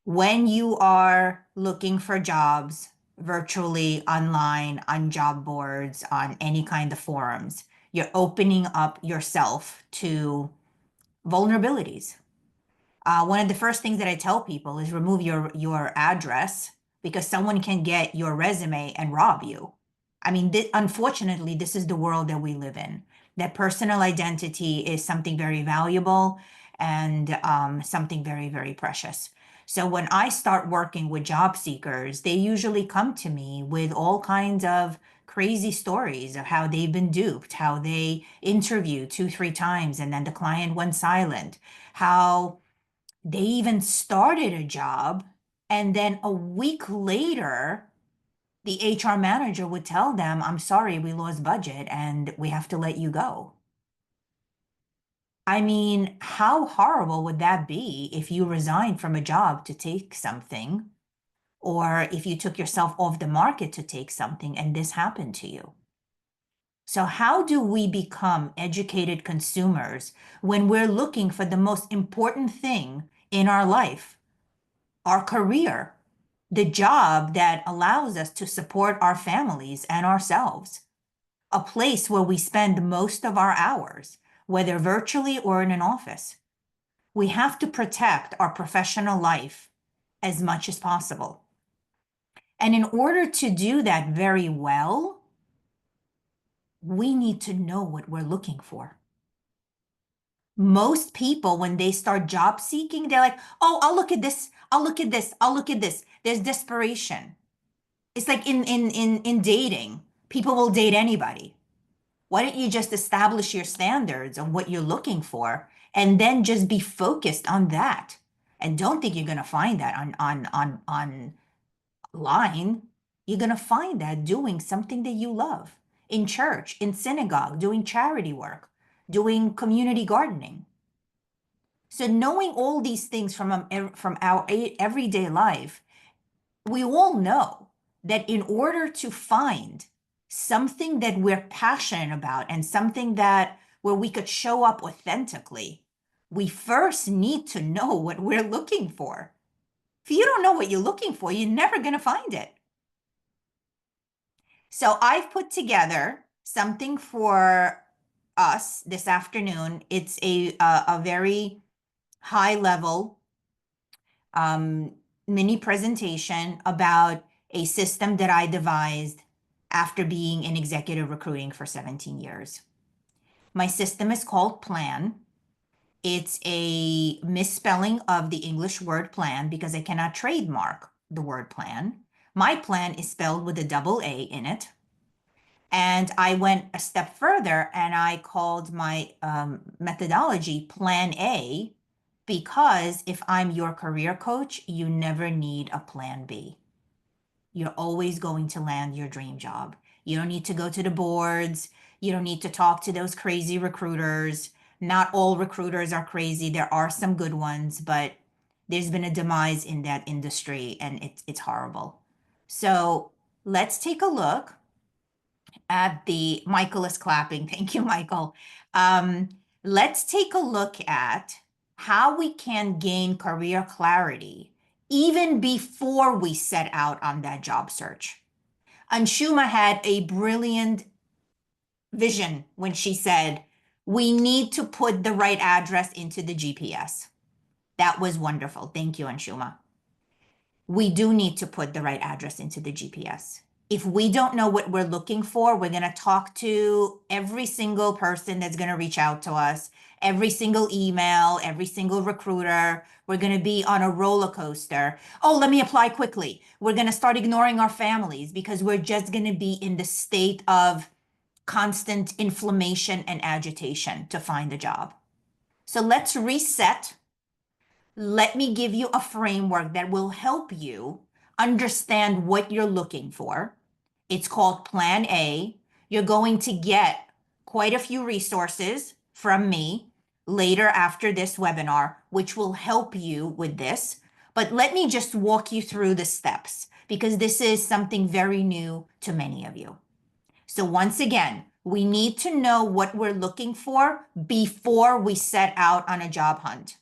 When you are looking for jobs virtually, online, on job boards, on any kind of forums, you're opening up yourself to vulnerabilities. One of the first things that I tell people is remove your address because someone can get your resume and rob you. I mean, unfortunately, this is the world that we live in. That personal identity is something very valuable and something very, very precious. So when I start working with job seekers, they usually come to me with all kinds of crazy stories of how they've been duped, how they interviewed two, three times, and then the client went silent, how they even started a job, and then a week later, the HR manager would tell them, I'm sorry, we lost budget and we have to let you go. I mean, how horrible would that be if you resigned from a job to take something, or if you took yourself off the market to take something and this happened to you? So, how do we become educated consumers when we're looking for the most important thing in our life, our career, the job that allows us to support our families and ourselves, a place where we spend most of our hours, whether virtually or in an office? We have to protect our professional life as much as possible. And in order to do that very well, we need to know what we're looking for. Most people, when they start job seeking, they're like, oh, I'll look at this, I'll look at this, I'll look at this. There's desperation. It's like in dating, people will date anybody. Why don't you just establish your standards on what you're looking for and then just be focused on that? And don't think you're gonna find that on online. You're gonna find that doing something that you love in church, in synagogue, doing charity work, doing community gardening. So knowing all these things from our everyday life, we all know that in order to find something that we're passionate about and something that where we could show up authentically, we first need to know what we're looking for. If you don't know what you're looking for, you're never going to find it. So I've put together something for us this afternoon. It's a very high level um, mini presentation about a system that I devised after being in executive recruiting for 17 years. My system is called PLAN. It's a misspelling of the English word plan because I cannot trademark the word plan. My plan is spelled with a double A in it. And I went a step further and I called my methodology Plan A because if I'm your career coach, you never need a plan B. You're always going to land your dream job. You don't need to go to the boards. You don't need to talk to those crazy recruiters. Not all recruiters are crazy. There are some good ones, but there's been a demise in that industry and it's horrible. So let's take a look at the Michael is clapping. Thank you, Michael. Um, let's take a look at how we can gain career clarity even before we set out on that job search. Anshuma had a brilliant vision when she said, we need to put the right address into the GPS. That was wonderful. Thank you, Anshuma. We do need to put the right address into the GPS. If we don't know what we're looking for, we're going to talk to every single person that's going to reach out to us, every single email, every single recruiter. We're going to be on a roller coaster. Oh, let me apply quickly. We're going to start ignoring our families because we're just going to be in the state of constant inflammation and agitation to find a job. So let's reset. Let me give you a framework that will help you understand what you're looking for. It's called Plan A. You're going to get quite a few resources from me later after this webinar, which will help you with this. But let me just walk you through the steps because this is something very new to many of you. So once again, we need to know what we're looking for before we set out on a job hunt.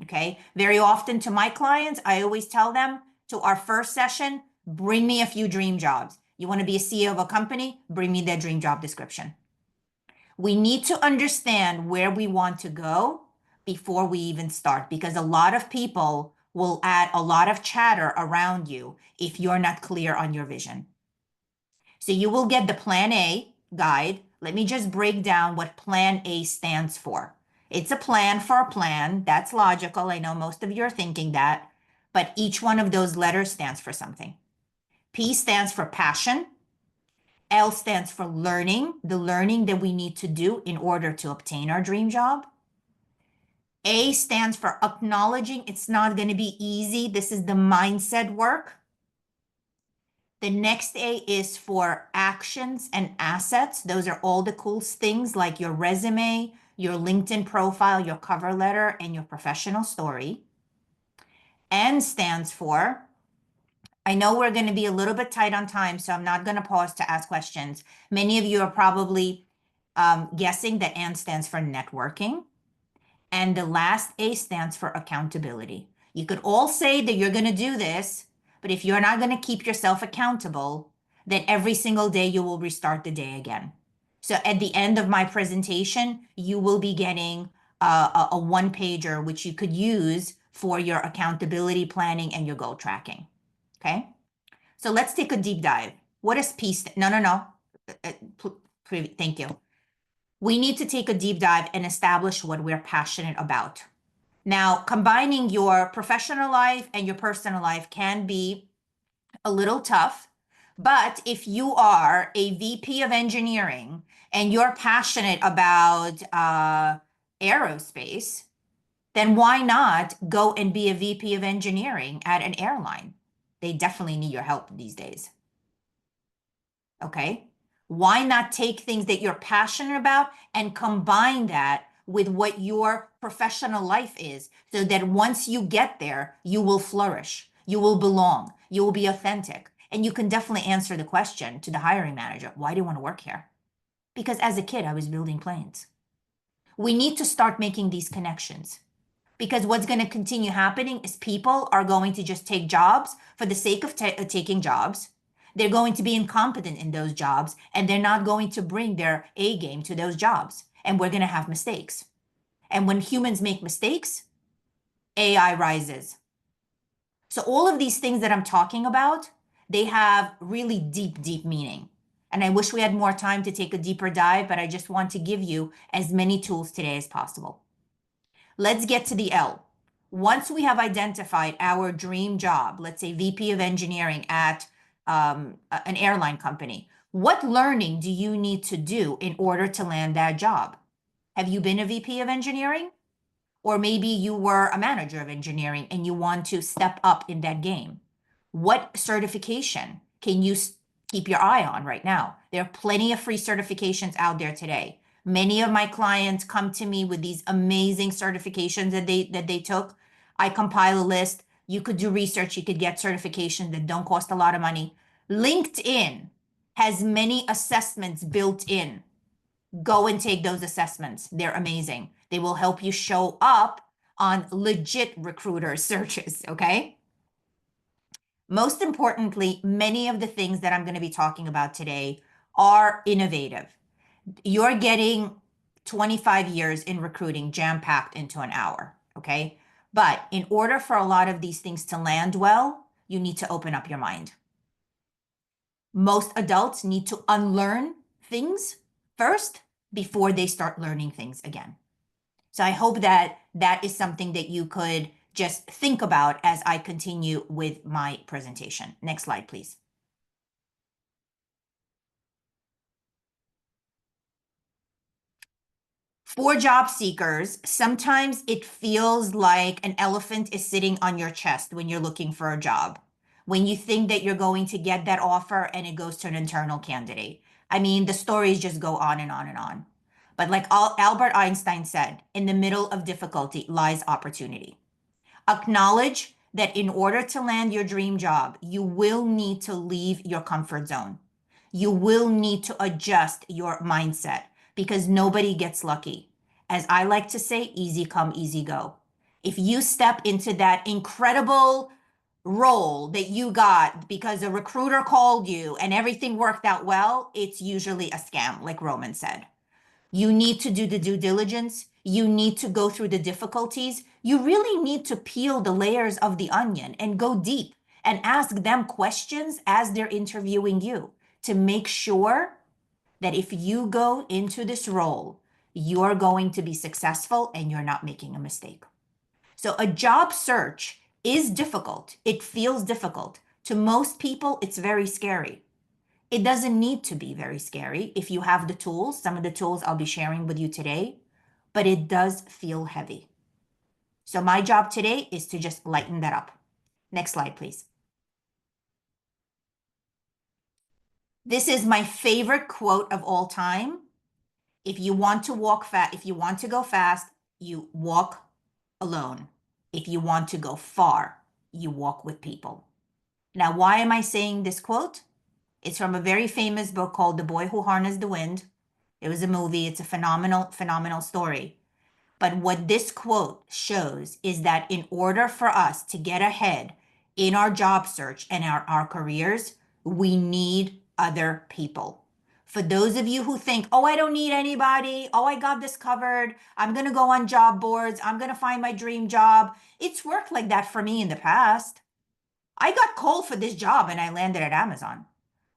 Okay. Very often to my clients, I always tell them to our first session, bring me a few dream jobs. You want to be a CEO of a company? Bring me their dream job description. We need to understand where we want to go before we even start, because a lot of people will add a lot of chatter around you if you're not clear on your vision. So you will get the Plan A guide. Let me just break down what Plan A stands for. It's a plan for a plan. That's logical. I know most of you are thinking that, but each one of those letters stands for something. P stands for passion. L stands for learning, the learning that we need to do in order to obtain our dream job. A stands for acknowledging it's not going to be easy. This is the mindset work. The next A is for actions and assets. Those are all the cool things like your resume, your LinkedIn profile, your cover letter, and your professional story. N stands for, I know we're going to be a little bit tight on time, so I'm not going to pause to ask questions. Many of you are probably guessing that N stands for networking. And the last A stands for accountability. You could all say that you're going to do this, but if you're not going to keep yourself accountable, then every single day you will restart the day again. So at the end of my presentation, you will be getting a one pager, which you could use for your accountability planning and your goal tracking. Okay. So let's take a deep dive. What is peace? No. Thank you. We need to take a deep dive and establish what we're passionate about. Now, combining your professional life and your personal life can be a little tough, but if you are a VP of engineering and you're passionate about aerospace, then why not go and be a VP of engineering at an airline? They definitely need your help these days. Okay. Why not take things that you're passionate about and combine that with what your professional life is, so that once you get there, you will flourish, you will belong, you will be authentic. And you can definitely answer the question to the hiring manager, why do you want to work here? Because as a kid, I was building planes. We need to start making these connections, because what's going to continue happening is people are going to just take jobs for the sake of taking jobs. They're going to be incompetent in those jobs, and they're not going to bring their A game to those jobs. And we're going to have mistakes. And when humans make mistakes, AI rises. So all of these things that I'm talking about, they have really deep, deep meaning. And I wish we had more time to take a deeper dive, but I just want to give you as many tools today as possible. Let's get to the L. Once we have identified our dream job, let's say VP of engineering at an airline company, what learning do you need to do in order to land that job? Have you been a VP of engineering? Or maybe you were a manager of engineering and you want to step up in that game. What certification can you keep your eye on right now? There are plenty of free certifications out there today. Many of my clients come to me with these amazing certifications that they took. I compile a list. You could do research. You could get certifications that don't cost a lot of money. LinkedIn has many assessments built in. Go and take those assessments. They're amazing. They will help you show up on legit recruiter searches, okay? Most importantly, many of the things that I'm going to be talking about today are innovative. You're getting 25 years in recruiting jam-packed into an hour, okay? But in order for a lot of these things to land well, you need to open up your mind. Most adults need to unlearn things first before they start learning things again. So I hope that that is something that you could just think about as I continue with my presentation. Next slide, please. For job seekers, sometimes it feels like an elephant is sitting on your chest when you're looking for a job. When you think that you're going to get that offer and it goes to an internal candidate. I mean, the stories just go on and on and on. But like Albert Einstein said, in the middle of difficulty lies opportunity. Acknowledge that in order to land your dream job, you will need to leave your comfort zone. You will need to adjust your mindset, because nobody gets lucky. As I like to say, easy come, easy go. If you step into that incredible role that you got because a recruiter called you and everything worked out well, it's usually a scam, like Roman said. You need to do the due diligence. You need to go through the difficulties. You really need to peel the layers of the onion and go deep and ask them questions as they're interviewing you to make sure that if you go into this role, you're going to be successful and you're not making a mistake. So a job search is difficult. It feels difficult. To most people, it's very scary. It doesn't need to be very scary if you have the tools. Some of the tools I'll be sharing with you today, but it does feel heavy. So my job today is to just lighten that up. Next slide, please. This is my favorite quote of all time. If you want to walk fast, if you want to go fast, you walk alone. If you want to go far, you walk with people. Now, why am I saying this quote? It's from a very famous book called The Boy Who Harnessed the Wind. It was a movie. It's a phenomenal story. But what this quote shows is that in order for us to get ahead in our job search and our careers, we need other people. For those of you who think, oh, I don't need anybody. Oh, I got this covered. I'm going to go on job boards. I'm going to find my dream job. It's worked like that for me in the past. I got called for this job and I landed at Amazon.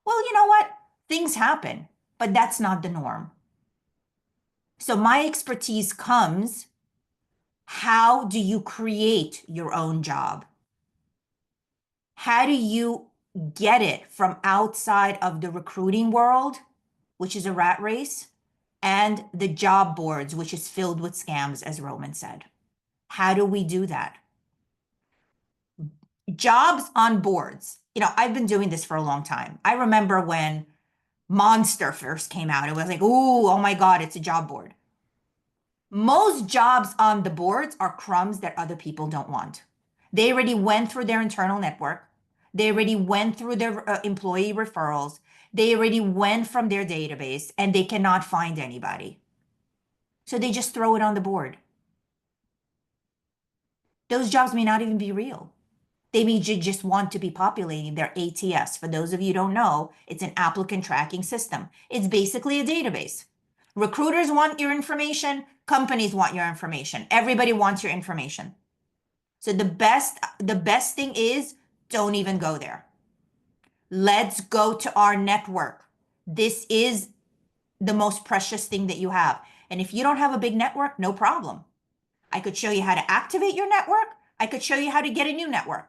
Well, you know what? Things happen, but that's not the norm. So my expertise comes, how do you create your own job? How do you get it from outside of the recruiting world, which is a rat race, and the job boards, which is filled with scams, as Roman said? How do we do that? Jobs on boards. I've been doing this for a long time. I remember when Monster first came out. It was like, ooh, oh my God, it's a job board. Most jobs on the boards are crumbs that other people don't want. They already went through their internal network. They already went through their employee referrals. They already went from their database and they cannot find anybody. So they just throw it on the board. Those jobs may not even be real. They may just want to be populating their ATS. For those of you who don't know, it's an applicant tracking system. It's basically a database. Recruiters want your information. Companies want your information. Everybody wants your information. So the best thing is don't even go there. Let's go to our network. This is the most precious thing that you have. And if you don't have a big network, no problem. I could show you how to activate your network. I could show you how to get a new network.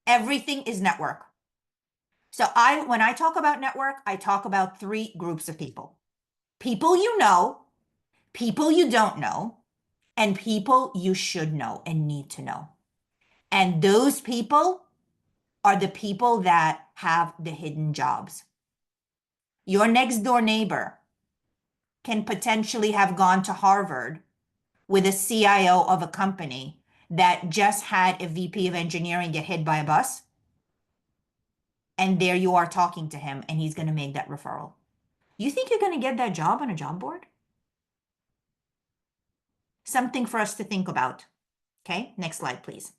Everything is network. So when I talk about network, I talk about 3 groups of people. People you know, people you don't know, and people you should know and need to know. And those people are the people that have the hidden jobs. Your next door neighbor can potentially have gone to Harvard with a CIO of a company that just had a VP of engineering get hit by a bus. And there you are talking to him and he's going to make that referral. You think you're going to get that job on a job board? Something for us to think about. Okay, next slide, please.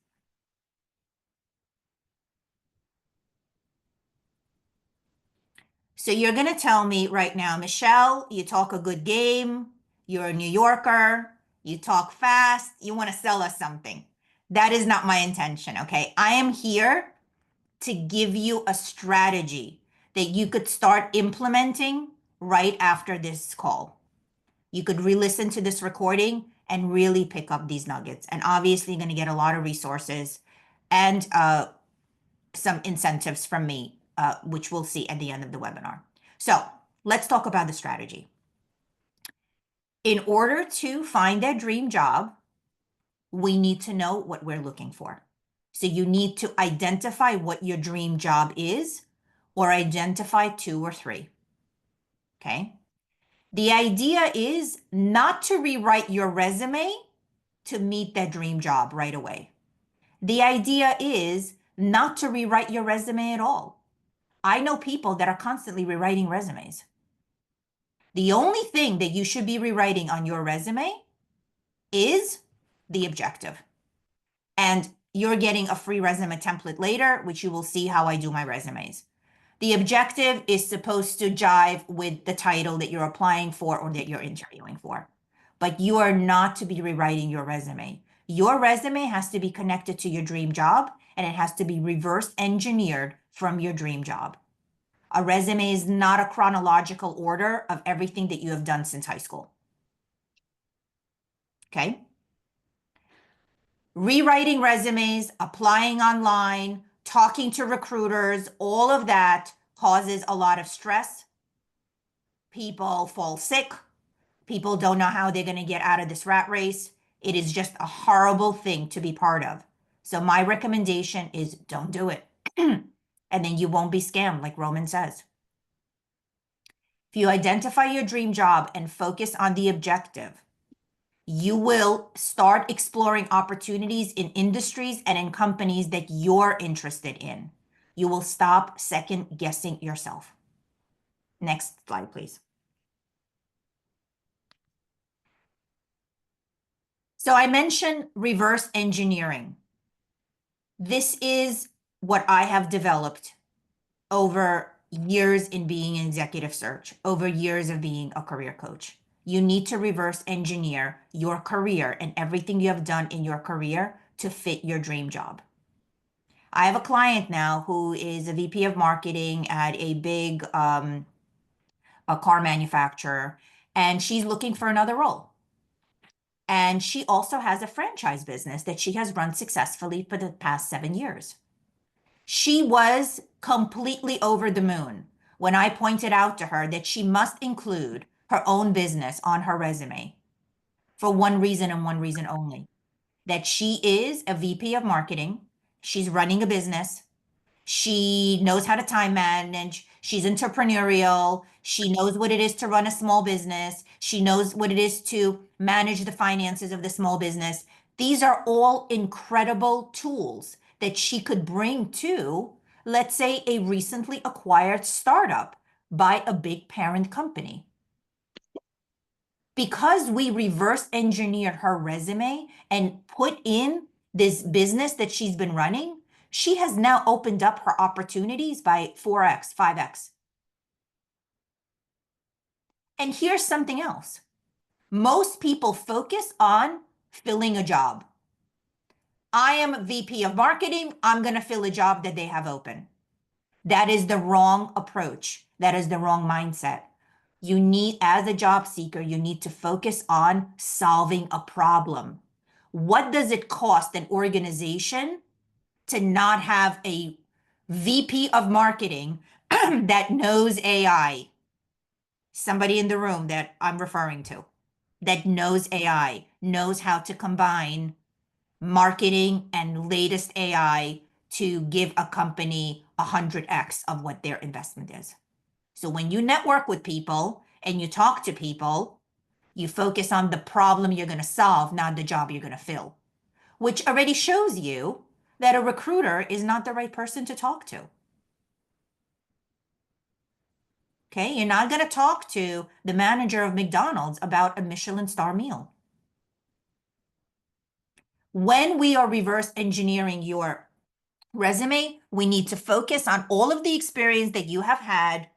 So you're going to tell me right now, Michelle, you talk a good game. You're a New Yorker. You talk fast. You want to sell us something. That is not my intention, okay? I am here to give you a strategy that you could start implementing right after this call. You could re-listen to this recording and really pick up these nuggets. And obviously, you're going to get a lot of resources and some incentives from me, which we'll see at the end of the webinar. So let's talk about the strategy. In order to find that dream job, we need to know what we're looking for. So you need to identify what your dream job is, or identify 2 or 3. Okay. The idea is not to rewrite your resume to meet that dream job right away. The idea is not to rewrite your resume at all. I know people that are constantly rewriting resumes. The only thing that you should be rewriting on your resume is the objective. And you're getting a free resume template later, which you will see how I do my resumes. The objective is supposed to jive with the title that you're applying for or that you're interviewing for. But you are not to be rewriting your resume. Your resume has to be connected to your dream job, and it has to be reverse engineered from your dream job. A resume is not a chronological order of everything that you have done since high school. Okay? Rewriting resumes, applying online, talking to recruiters, all of that causes a lot of stress. People fall sick. People don't know how they're going to get out of this rat race. It is just a horrible thing to be part of. So my recommendation is don't do it. And then you won't be scammed, like Roman says. If you identify your dream job and focus on the objective, you will start exploring opportunities in industries and in companies that you're interested in. You will stop second guessing yourself. Next slide, please. So I mentioned reverse engineering. This is what I have developed over years in being an executive search, over years of being a career coach. You need to reverse engineer your career and everything you have done in your career to fit your dream job. I have a client now who is a VP of marketing at a big a car manufacturer, and she's looking for another role. And she also has a franchise business that she has run successfully for the past 7 years. She was completely over the moon when I pointed out to her that she must include her own business on her resume for one reason and one reason only, that she is a VP of marketing. She's running a business. She knows how to time manage. She's entrepreneurial. She knows what it is to run a small business. She knows what it is to manage the finances of the small business. These are all incredible tools that she could bring to, let's say, a recently acquired startup by a big parent company. Because we reverse engineered her resume and put in this business that she's been running, she has now opened up her opportunities by 4x, 5x. And here's something else. Most people focus on filling a job. I am VP of marketing. I'm going to fill a job that they have open. That is the wrong approach. That is the wrong mindset. You need, as a job seeker, you need to focus on solving a problem. What does it cost an organization to not have a VP of marketing that knows AI? Somebody in the room that I'm referring to that knows AI, knows how to combine marketing and latest AI to give a company 100x of what their investment is. So when you network with people and you talk to people, you focus on the problem you're going to solve, not the job you're going to fill, which already shows you that a recruiter is not the right person to talk to. Okay, you're not going to talk to the manager of McDonald's about a Michelin star meal. When we are reverse engineering your resume, we need to focus on all of the experience that you have had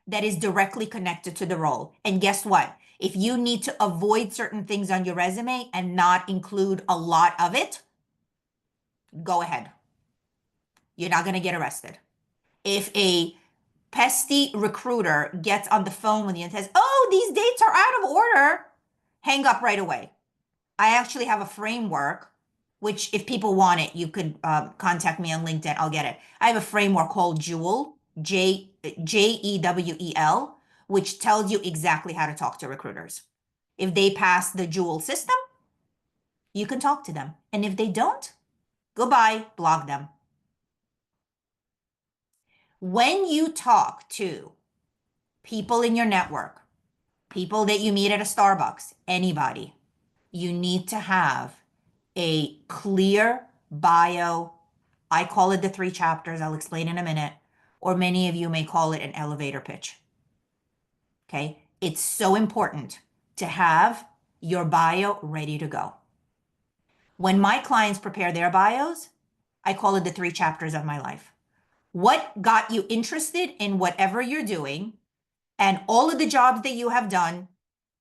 that is directly connected to the role. And guess what? If you need to avoid certain things on your resume and not include a lot of it, go ahead. You're not going to get arrested. If a pesty recruiter gets on the phone with you and says, oh, these dates are out of order, hang up right away. I actually have a framework, which if people want it, you could contact me on LinkedIn. I'll get it. I have a framework called Jewel, Jewel, which tells you exactly how to talk to recruiters. If they pass the Jewel system, you can talk to them. And if they don't, goodbye, block them. When you talk to people in your network, people that you meet at a Starbucks, anybody, you need to have a clear bio. I call it the 3 chapters. I'll explain in a minute. Or many of you may call it an elevator pitch. Okay. It's so important to have your bio ready to go. When my clients prepare their bios, I call it the 3 chapters of my life. What got you interested in whatever you're doing, and all of the jobs that you have done,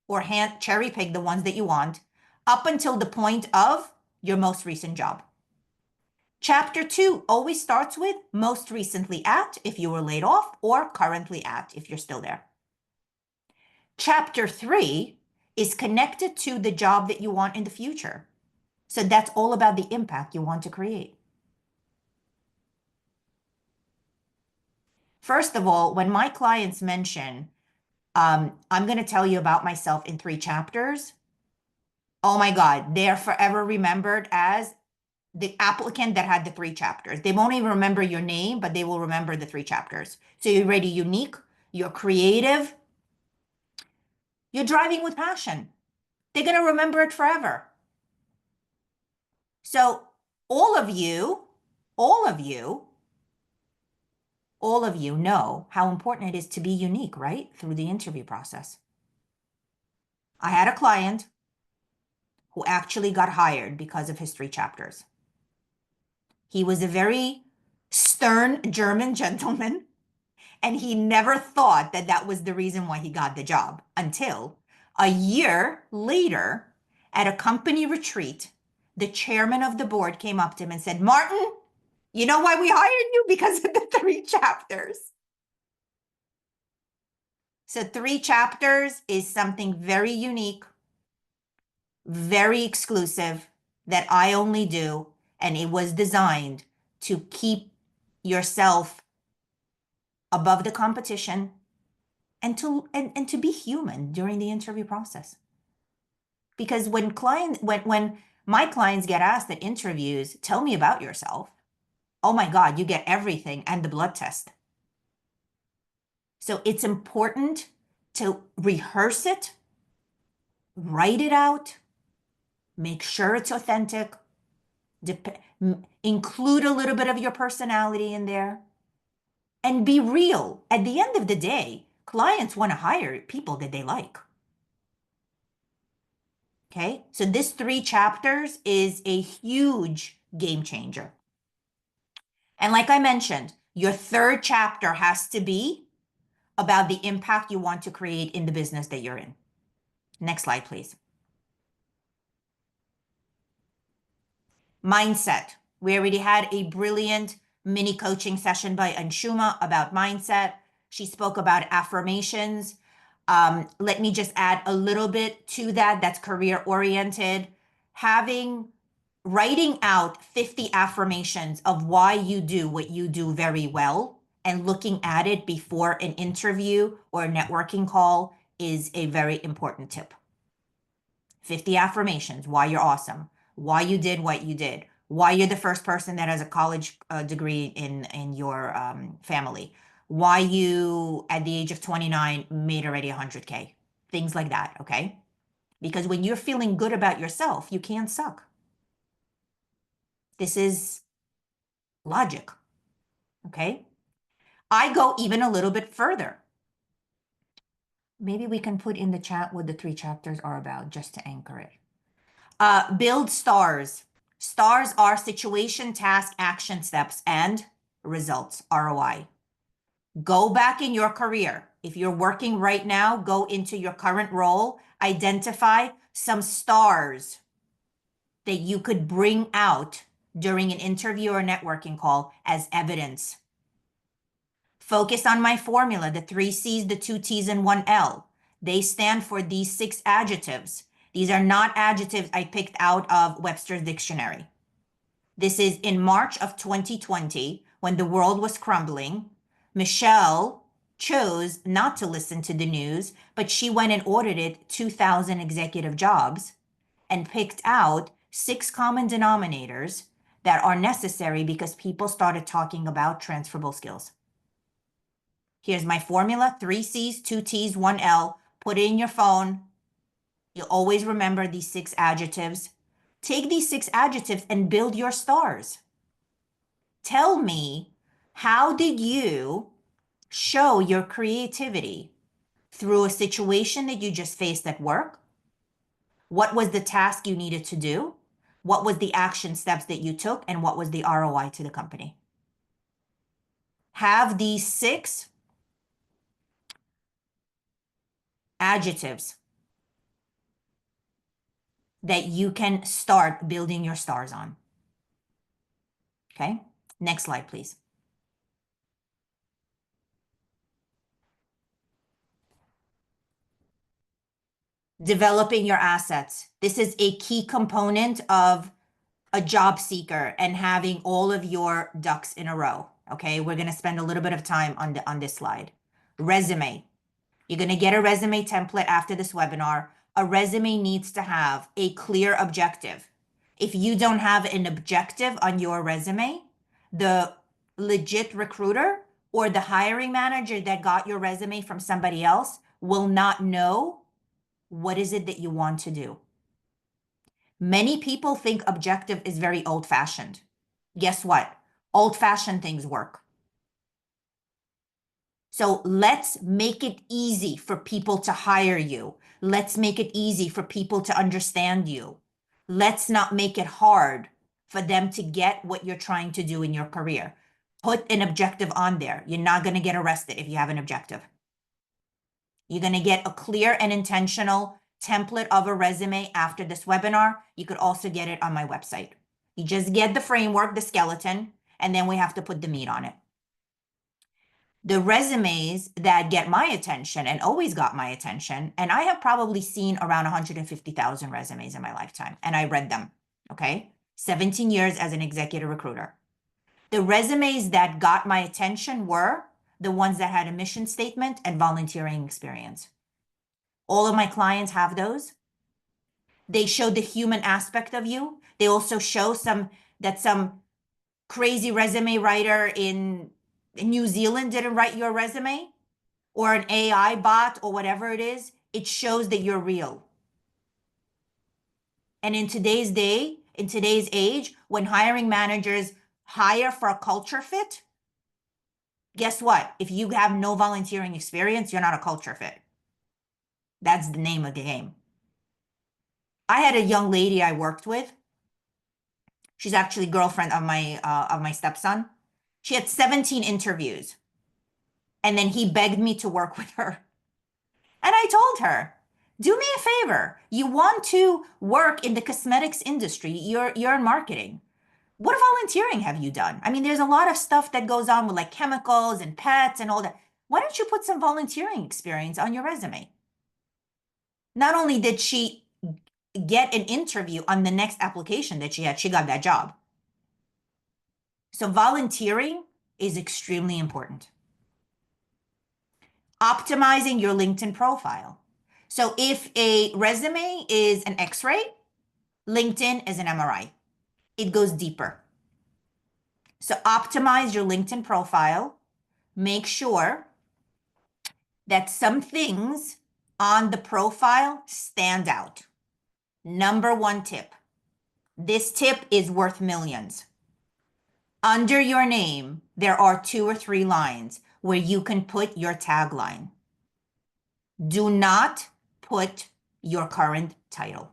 or hand cherry pick the ones that you want, up until the point of your most recent job. Chapter 2 always starts with most recently at, if you were laid off, or currently at, if you're still there. Chapter 3 is connected to the job that you want in the future. So that's all about the impact you want to create. First of all, when my clients mention, I'm going to tell you about myself in 3 chapters, oh my God, they're forever remembered as the applicant that had the 3 chapters. They won't even remember your name, but they will remember the 3 chapters. So you're already unique, you're creative, you're driving with passion. They're going to remember it forever. So all of you know how important it is to be unique, right? Through the interview process. I had a client who actually got hired because of his 3 chapters. He was a very stern German gentleman, and he never thought that that was the reason why he got the job until a year later at a company retreat, the chairman of the board came up to him and said, Martin, you know why we hired you? Because of the 3 chapters. So 3 chapters is something very unique, very exclusive that I only do. And it was designed to keep yourself above the competition and to be human during the interview process. Because when my clients get asked at interviews, tell me about yourself. Oh my God, you get everything and the blood test. So it's important to rehearse it, write it out, make sure it's authentic, include a little bit of your personality in there, and be real. At the end of the day, clients want to hire people that they like. Okay, so this 3 chapters is a huge game changer. And like I mentioned, your 3rd chapter has to be about the impact you want to create in the business that you're in. Next slide, please. Mindset. We already had a brilliant mini coaching session by Anshuma about mindset. She spoke about affirmations. Let me just add a little bit to that. That's career oriented. Writing out 50 affirmations of why you do what you do very well and looking at it before an interview or a networking call is a very important tip. 50 affirmations, why you're awesome, why you did what you did, why you're the first person that has a college degree in your family, why you, at the age of 29, made already 100K, things like that, okay? Because when you're feeling good about yourself, you can't suck. This is logic, okay? I go even a little bit further. Maybe we can put in the chat what the 3 chapters are about just to anchor it. Build stars. Stars are situation, task, action steps, and results, ROI. Go back in your career. If you're working right now, go into your current role, identify some stars that you could bring out during an interview or networking call as evidence. Focus on my formula, the 3 C's, the 2 T's, and 1 L. They stand for these 6 adjectives. These are not adjectives I picked out of Webster's dictionary. This is in March of 2020, when the world was crumbling. Michelle chose not to listen to the news, but she went and audited 2,000 executive jobs and picked out 6 common denominators that are necessary because people started talking about transferable skills. Here's my formula, 3 C's, 2 T's, 1 L. Put it in your phone. You'll always remember these 6 adjectives. Take these 6 adjectives and build your stars. Tell me, how did you show your creativity through a situation that you just faced at work? What was the task you needed to do? What was the action steps that you took and what was the ROI to the company? Have these 6 adjectives that you can start building your stars on. Okay, next slide, please. Developing your assets. This is a key component of a job seeker and having all of your ducks in a row. Okay, we're going to spend a little bit of time on this slide. Resume. You're going to get a resume template after this webinar. A resume needs to have a clear objective. If you don't have an objective on your resume, the legit recruiter or the hiring manager that got your resume from somebody else will not know what is it that you want to do. Many people think objective is very old-fashioned. Guess what? Old-fashioned things work. So let's make it easy for people to hire you. Let's make it easy for people to understand you. Let's not make it hard for them to get what you're trying to do in your career. Put an objective on there. You're not going to get arrested if you have an objective. You're going to get a clear and intentional template of a resume after this webinar. You could also get it on my website. You just get the framework, the skeleton, and then we have to put the meat on it. The resumes that get my attention and always got my attention, and I have probably seen around 150,000 resumes in my lifetime, and I read them, okay? 17 years as an executive recruiter. The resumes that got my attention were the ones that had a mission statement and volunteering experience. All of my clients have those. They show the human aspect of you. They also show some crazy resume writer in New Zealand didn't write your resume, or an AI bot or whatever it is. It shows that you're real. And in today's age, when hiring managers hire for a culture fit, guess what? If you have no volunteering experience, you're not a culture fit. That's the name of the game. I had a young lady I worked with. She's actually girlfriend of my stepson. She had 17 interviews. And then he begged me to work with her. And I told her, do me a favor. You want to work in the cosmetics industry. You're in marketing. What volunteering have you done? I mean, there's a lot of stuff that goes on with like chemicals and pets and all that. Why don't you put some volunteering experience on your resume? Not only did she get an interview on the next application that she had, she got that job. So volunteering is extremely important. Optimizing your LinkedIn profile. So if a resume is an X-ray, LinkedIn is an MRI. It goes deeper. So optimize your LinkedIn profile. Make sure that some things on the profile stand out. Number 1 tip. This tip is worth millions. Under your name, there are 2 or 3 lines where you can put your tagline. Do not put your current title.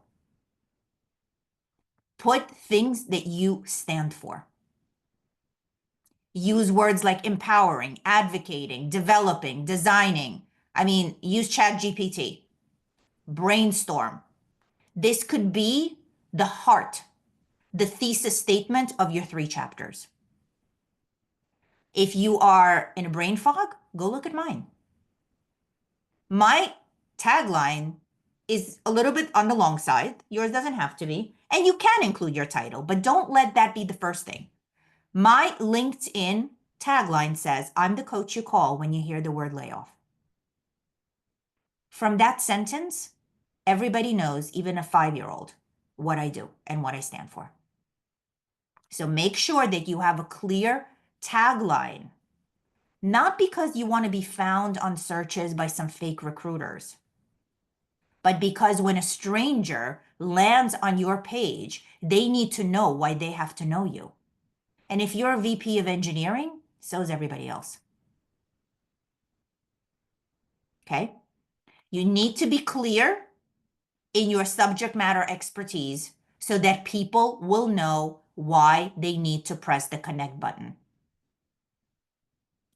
Put things that you stand for. Use words like empowering, advocating, developing, designing. I mean, use ChatGPT. Brainstorm. This could be the heart, the thesis statement of your 3 chapters. If you are in a brain fog, go look at mine. My tagline is a little bit on the long side. Yours doesn't have to be. And you can include your title, but don't let that be the first thing. My LinkedIn tagline says, I'm the coach you call when you hear the word layoff. From that sentence, everybody knows, even a 5-year-old, what I do and what I stand for. So make sure that you have a clear tagline, not because you want to be found on searches by some fake recruiters, but because when a stranger lands on your page, they need to know why they have to know you. And if you're a VP of engineering, so is everybody else. Okay? You need to be clear in your subject matter expertise so that people will know why they need to press the connect button.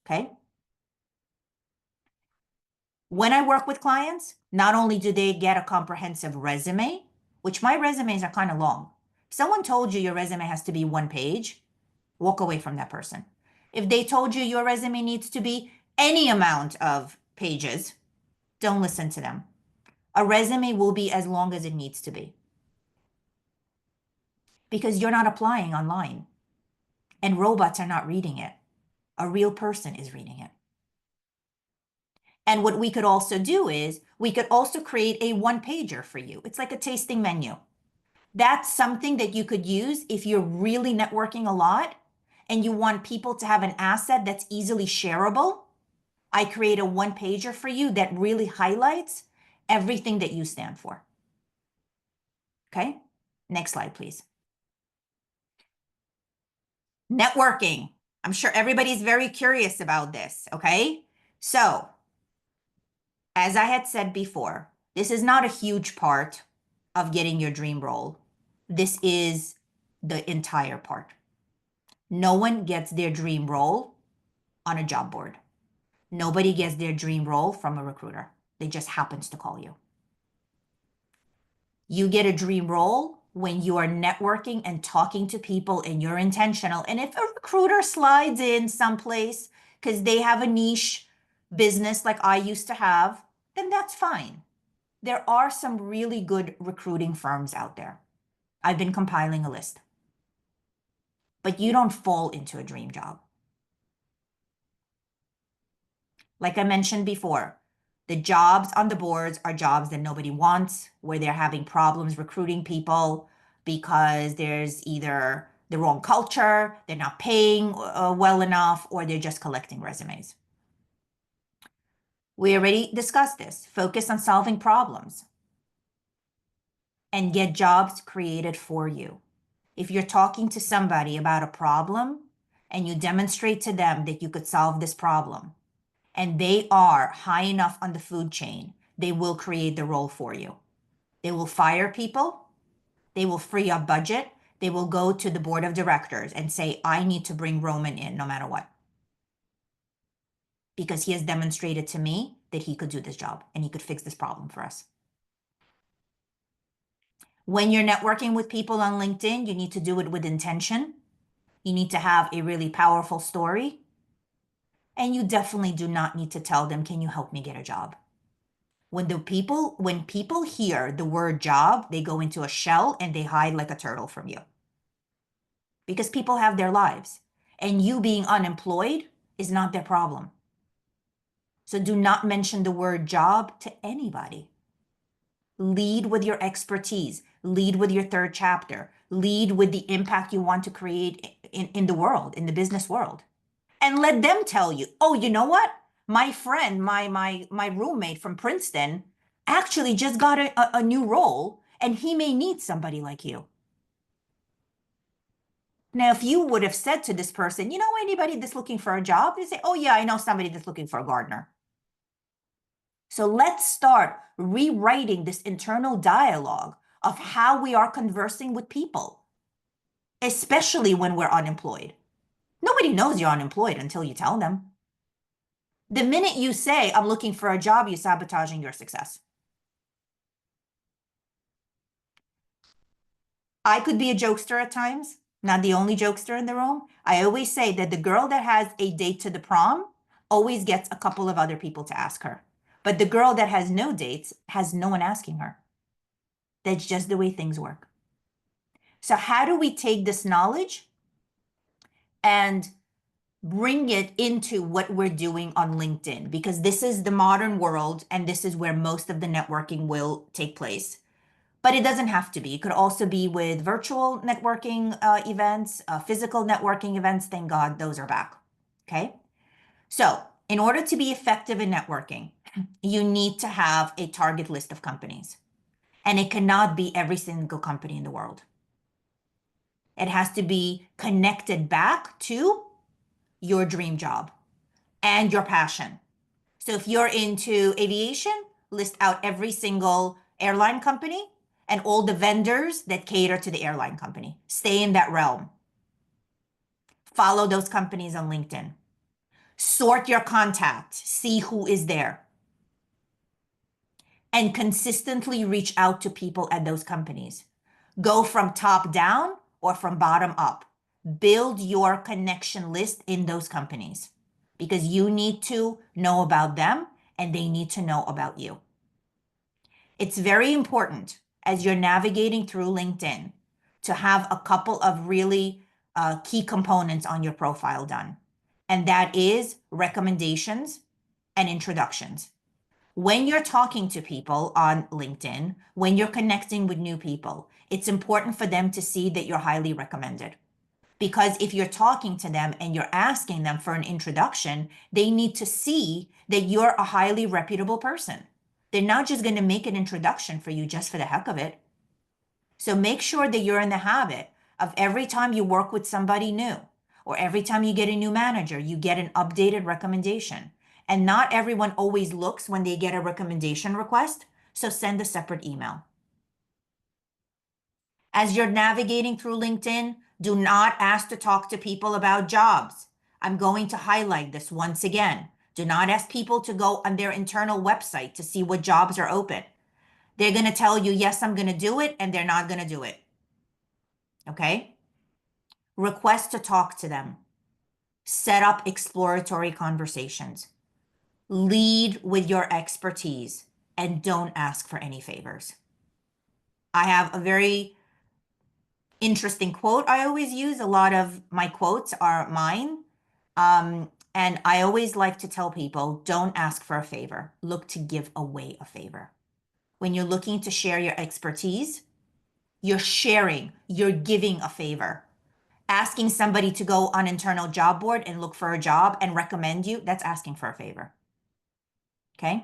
Okay? When I work with clients, not only do they get a comprehensive resume, which my resumes are kind of long. If someone told you your resume has to be 1 page, walk away from that person. If they told you your resume needs to be any amount of pages, don't listen to them. A resume will be as long as it needs to be because you're not applying online and robots are not reading it. A real person is reading it. And what we could also do is we could also create a 1 pager for you. It's like a tasting menu. That's something that you could use if you're really networking a lot and you want people to have an asset that's easily shareable. I create a 1 pager for you that really highlights everything that you stand for. Okay? Next slide, please. Networking. I'm sure everybody's very curious about this. Okay? So, as I had said before, this is not a huge part of getting your dream role. This is the entire part. No one gets their dream role on a job board. Nobody gets their dream role from a recruiter. They just happens to call you. You get a dream role when you are networking and talking to people and you're intentional. And if a recruiter slides in someplace because they have a niche business like I used to have, then that's fine. There are some really good recruiting firms out there. I've been compiling a list. But you don't fall into a dream job. Like I mentioned before, the jobs on the boards are jobs that nobody wants, where they're having problems recruiting people because there's either the wrong culture, they're not paying well enough, or they're just collecting resumes. We already discussed this. Focus on solving problems and get jobs created for you. If you're talking to somebody about a problem and you demonstrate to them that you could solve this problem, and they are high enough on the food chain, they will create the role for you. They will fire people. They will free up budget. They will go to the board of directors and say, I need to bring Roman in no matter what. Because he has demonstrated to me that he could do this job and he could fix this problem for us. When you're networking with people on LinkedIn, you need to do it with intention. You need to have a really powerful story. And you definitely do not need to tell them, can you help me get a job? When people hear the word job, they go into a shell and they hide like a turtle from you. Because people have their lives. And you being unemployed is not their problem. So do not mention the word job to anybody. Lead with your expertise. Lead with your third chapter. Lead with the impact you want to create in the world, in the business world. And let them tell you, oh, you know what? My friend, my roommate from Princeton actually just got a new role and he may need somebody like you. Now, if you would have said to this person, you know anybody that's looking for a job? They say, oh yeah, I know somebody that's looking for a gardener. So let's start rewriting this internal dialogue of how we are conversing with people, especially when we're unemployed. Nobody knows you're unemployed until you tell them. The minute you say, I'm looking for a job, you're sabotaging your success. I could be a jokester at times, not the only jokester in the room. I always say that the girl that has a date to the prom always gets a couple of other people to ask her. But the girl that has no dates has no one asking her. That's just the way things work. So how do we take this knowledge and bring it into what we're doing on LinkedIn? Because this is the modern world and this is where most of the networking will take place. But it doesn't have to be. It could also be with virtual networking events, physical networking events. Thank God those are back. Okay. So in order to be effective in networking, you need to have a target list of companies. And it cannot be every single company in the world. It has to be connected back to your dream job and your passion. So if you're into aviation, list out every single airline company and all the vendors that cater to the airline company. Stay in that realm. Follow those companies on LinkedIn. Sort your contact. See who is there. And consistently reach out to people at those companies. Go from top down or from bottom up. Build your connection list in those companies because you need to know about them and they need to know about you. It's very important as you're navigating through LinkedIn to have a couple of really key components on your profile done. And that is recommendations and introductions. When you're talking to people on LinkedIn, when you're connecting with new people, it's important for them to see that you're highly recommended. Because if you're talking to them and you're asking them for an introduction, they need to see that you're a highly reputable person. They're not just going to make an introduction for you just for the heck of it. So make sure that you're in the habit of every time you work with somebody new or every time you get a new manager, you get an updated recommendation. And not everyone always looks when they get a recommendation request. So send a separate email. As you're navigating through LinkedIn, do not ask to talk to people about jobs. I'm going to highlight this once again. Do not ask people to go on their internal website to see what jobs are open. They're going to tell you, yes, I'm going to do it, and they're not going to do it. Okay? Request to talk to them. Set up exploratory conversations. Lead with your expertise and don't ask for any favors. I have a very interesting quote I always use. A lot of my quotes are mine. And I always like to tell people, don't ask for a favor. Look to give away a favor. When you're looking to share your expertise, you're sharing, you're giving a favor. Asking somebody to go on internal job board and look for a job and recommend you, that's asking for a favor. Okay?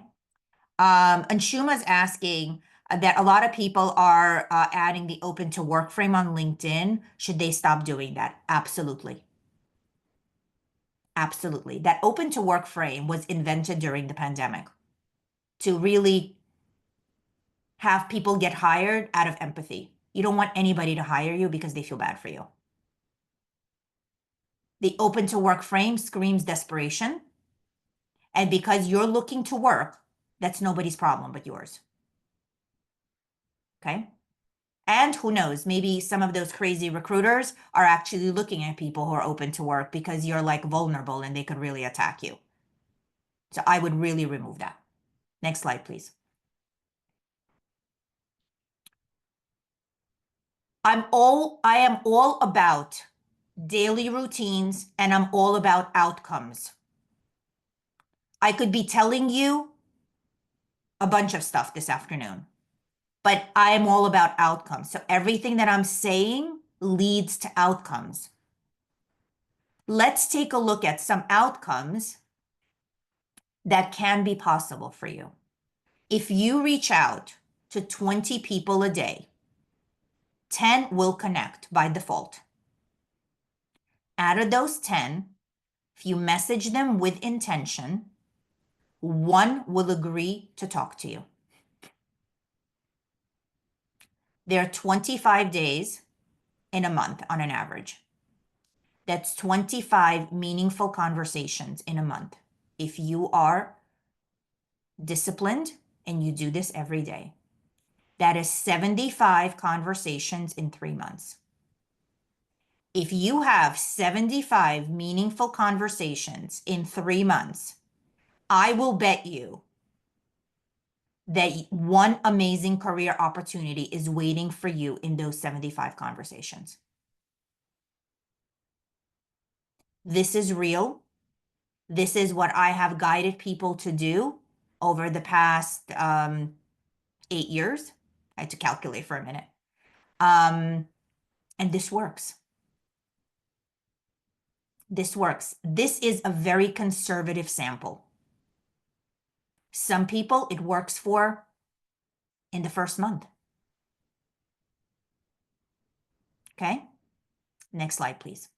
And Shuma's asking that a lot of people are adding the open to work frame on LinkedIn. Should they stop doing that? Absolutely. Absolutely. That open to work frame was invented during the pandemic to really have people get hired out of empathy. You don't want anybody to hire you because they feel bad for you. The open to work frame screams desperation. And because you're looking to work, that's nobody's problem but yours. Okay? And who knows, maybe some of those crazy recruiters are actually looking at people who are open to work because you're like vulnerable and they could really attack you. So I would really remove that. Next slide, please. I am all about daily routines and I'm all about outcomes. I could be telling you a bunch of stuff this afternoon, but I'm all about outcomes. So everything that I'm saying leads to outcomes. Let's take a look at some outcomes that can be possible for you. If you reach out to 20 people a day, 10 will connect by default. Out of those 10, if you message them with intention, 1 will agree to talk to you. There are 25 days in a month on an average. That's 25 meaningful conversations in a month. If you are disciplined and you do this every day, that is 75 conversations in 3 months. If you have 75 meaningful conversations in 3 months, I will bet you that one amazing career opportunity is waiting for you in those 75 conversations. This is real. This is what I have guided people to do over the past 8 years. I had to calculate for a minute. And this works. This works. This is a very conservative sample. Some people it works for in the first month. Okay? Next slide, please.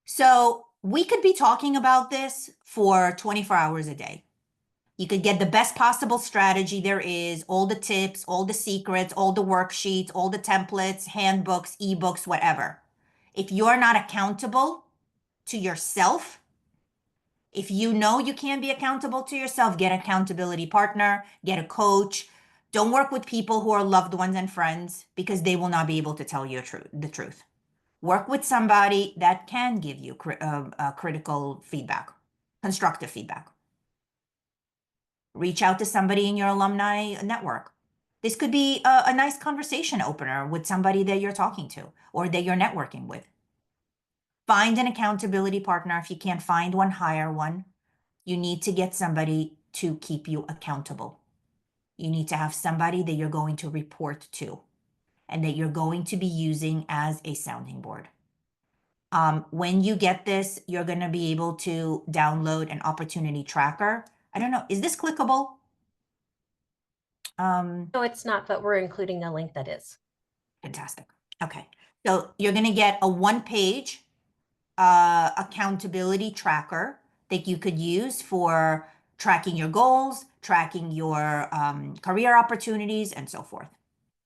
So we could be talking about this for 24 hours a day. You could get the best possible strategy there is, all the tips, all the secrets, all the worksheets, all the templates, handbooks, ebooks, whatever. If you're not accountable to yourself, if you know you can't be accountable to yourself, get an accountability partner, get a coach. Don't work with people who are loved ones and friends because they will not be able to tell you the truth. Work with somebody that can give you critical feedback, constructive feedback. Reach out to somebody in your alumni network. This could be a nice conversation opener with somebody that you're talking to or that you're networking with. Find an accountability partner. If you can't find one, hire one. You need to get somebody to keep you accountable. You need to have somebody that you're going to report to and that you're going to be using as a sounding board. When you get this, you're going to be able to download an opportunity tracker. I don't know, is this clickable? No, it's not, but we're including a link that is. Fantastic. Okay. So you're going to get a one-page accountability tracker that you could use for tracking your goals, tracking your career opportunities, and so forth.